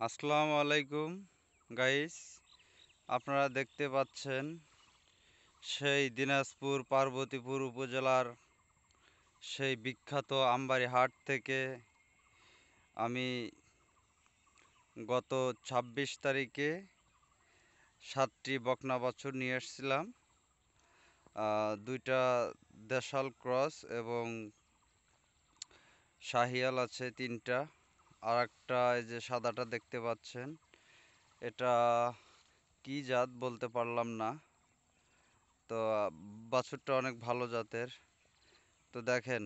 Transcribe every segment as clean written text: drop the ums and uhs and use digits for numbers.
আসসালামু আলাইকুম গাইস, আপনারা দেখতে পাচ্ছেন সেই দিনাজপুর পার্বতীপুর উপজেলার সেই বিখ্যাত আমবাড়ি হাট থেকে আমি গত ২৬ তারিখে ৭টি বকনা বাছুর নিয়ে এসেছিলাম। দুইটা দেশাল ক্রস এবং শাহিয়াল আছে ৩টা। আর একটা এই যে সাদাটা দেখতে পাচ্ছেন, এটা কি জাত বলতে পারলাম না। তো বাছুরটা অনেক ভালো জাতের। তো দেখেন,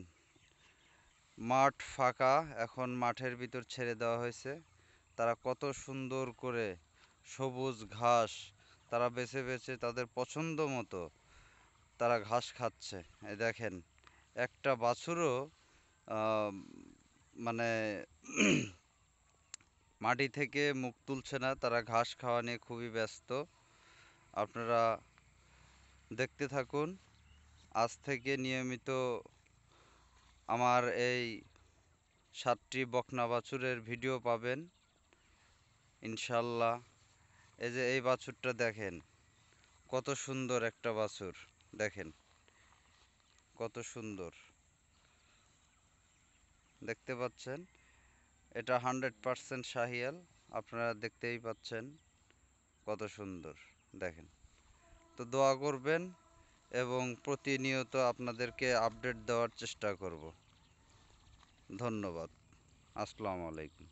মাঠ ফাঁকা, এখন মাঠের ভিতর ছেড়ে দেওয়া হয়েছে। তারা কত সুন্দর করে সবুজ ঘাস তারা বেছে বেছে তাদের পছন্দ মতো তারা ঘাস খাচ্ছে। এই দেখেন, একটা বাছুরও মানে মাটি থেকে মুখ তুলছে না, তারা ঘাস খাওয়া নিয়ে খুবই ব্যস্ত। আপনারা দেখতে থাকুন। আজ থেকে নিয়মিত আমার এই 7টি বকনা বাছুরের ভিডিও পাবেন ইনশাল্লাহ। এই যে এই বাছুরটা দেখেন, কত সুন্দর একটা বাছুর। দেখেন কত সুন্দর দেখতে পাচ্ছেন। এটা 100% শাহিয়াল। আপনারা দেখতেই পাচ্ছেন কত সুন্দর। দেখেন, তো দোয়া করবেন এবং প্রতিনিয়ত আপনাদেরকে আপডেট দেওয়ার চেষ্টা করব। ধন্যবাদ। আসসালামু আলাইকুম।